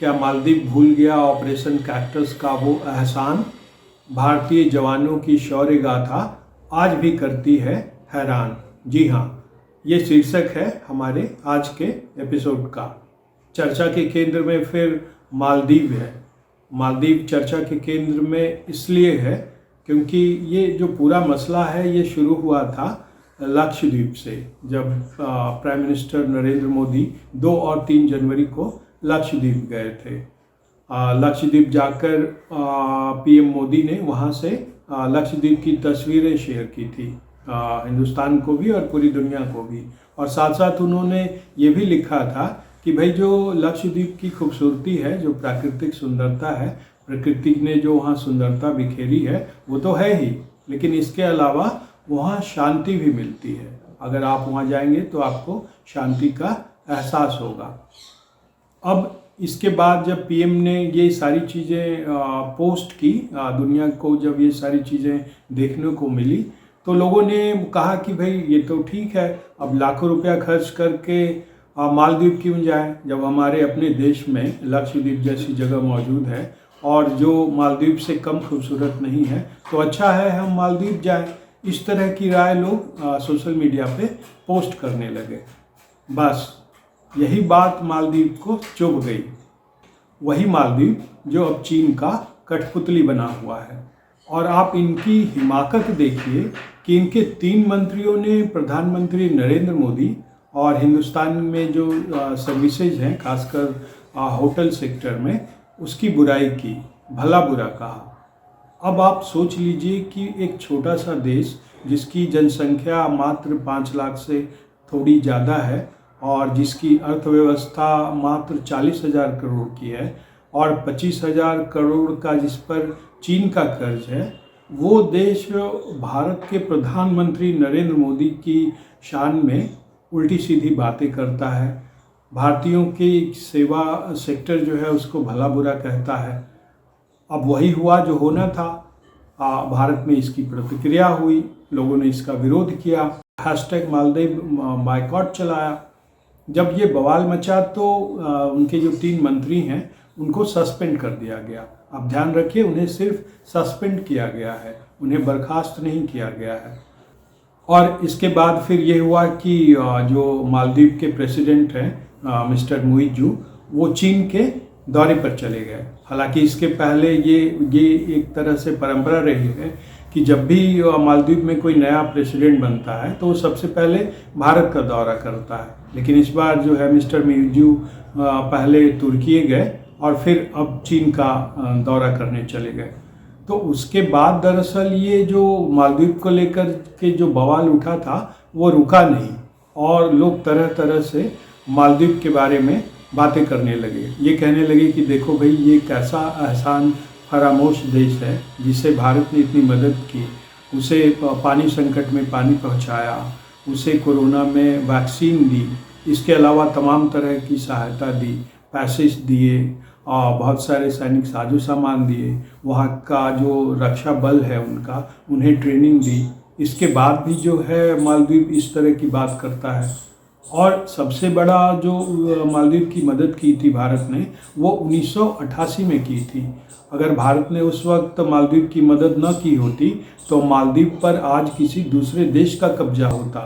क्या मालदीव भूल गया ऑपरेशन कैक्टस का वो एहसान? भारतीय जवानों की शौर्य गाथा आज भी करती है हैरान। जी हाँ, ये शीर्षक है हमारे आज के एपिसोड का। चर्चा के केंद्र में फिर मालदीव है। मालदीव चर्चा के केंद्र में इसलिए है क्योंकि ये जो पूरा मसला है ये शुरू हुआ था लक्षद्वीप से, जब प्राइम मिनिस्टर नरेंद्र मोदी 2 और 3 जनवरी को लक्षद्वीप गए थे। लक्षद्वीप जाकर पीएम मोदी ने वहाँ से लक्षद्वीप की तस्वीरें शेयर की थी, हिंदुस्तान को भी और पूरी दुनिया को भी। और साथ साथ उन्होंने ये भी लिखा था कि भाई जो लक्षद्वीप की खूबसूरती है, जो प्राकृतिक सुंदरता है, प्रकृति ने जो वहाँ सुंदरता बिखेरी है वो तो है ही, लेकिन इसके अलावा वहाँ शांति भी मिलती है। अगर आप वहाँ जाएंगे तो आपको शांति का एहसास होगा। अब इसके बाद जब पीएम ने ये सारी चीज़ें पोस्ट की, दुनिया को जब ये सारी चीज़ें देखने को मिली तो लोगों ने कहा कि भाई ये तो ठीक है, अब लाखों रुपया खर्च करके मालदीव क्यों जाए जब हमारे अपने देश में लक्षद्वीप जैसी जगह मौजूद है और जो मालदीव से कम खूबसूरत नहीं है, तो अच्छा है हम मालदीव जाएं। इस तरह की राय लोग सोशल मीडिया पे पोस्ट करने लगे। बस यही बात मालदीव को चुभ गई। वही मालदीव जो अब चीन का कठपुतली बना हुआ है। और आप इनकी हिमाकत देखिए कि इनके 3 मंत्रियों ने प्रधानमंत्री नरेंद्र मोदी और हिंदुस्तान में जो सर्विसेज हैं, खासकर होटल सेक्टर में, उसकी बुराई की, भला बुरा कहा। अब आप सोच लीजिए कि एक छोटा सा देश जिसकी जनसंख्या मात्र 5 लाख से थोड़ी ज़्यादा है और जिसकी अर्थव्यवस्था मात्र 40,000 करोड़ की है और 25,000 करोड़ का जिस पर चीन का कर्ज है, वो देश भारत के प्रधानमंत्री नरेंद्र मोदी की शान में उल्टी सीधी बातें करता है, भारतीयों की सेवा सेक्टर जो है उसको भला बुरा कहता है। अब वही हुआ जो होना था। भारत में इसकी प्रतिक्रिया हुई, लोगों ने इसका विरोध किया, #मालदीव बायकॉट चलाया। जब ये बवाल मचा तो उनके जो 3 मंत्री हैं उनको सस्पेंड कर दिया गया। आप ध्यान रखिए, उन्हें सिर्फ सस्पेंड किया गया है, उन्हें बर्खास्त नहीं किया गया है। और इसके बाद फिर ये हुआ कि जो मालदीव के प्रेसिडेंट हैं मिस्टर मुइज़ू, वो चीन के दौरे पर चले गए। हालांकि इसके पहले ये एक तरह से परंपरा रही है कि जब भी मालदीव में कोई नया प्रेसिडेंट बनता है तो वो सबसे पहले भारत का दौरा करता है, लेकिन इस बार जो है मिस्टर मुइज़ू पहले तुर्की गए और फिर अब चीन का दौरा करने चले गए। तो उसके बाद दरअसल ये जो मालदीव को लेकर के जो बवाल उठा था वो रुका नहीं और लोग तरह तरह से मालदीव के बारे में बातें करने लगे। ये कहने लगे कि देखो भाई, ये कैसा एहसान फरामोश देश है जिसे भारत ने इतनी मदद की, उसे पानी संकट में पानी पहुंचाया, उसे कोरोना में वैक्सीन दी, इसके अलावा तमाम तरह की सहायता दी, पैसेज दिए, बहुत सारे सैनिक साजो सामान दिए, वहाँ का जो रक्षा बल है उनका, उन्हें ट्रेनिंग दी। इसके बाद भी जो है मालदीव इस तरह की बात करता है। और सबसे बड़ा जो मालदीव की मदद की थी भारत ने, वो 1988 में की थी। अगर भारत ने उस वक्त मालदीव की मदद न की होती तो मालदीव पर आज किसी दूसरे देश का कब्जा होता।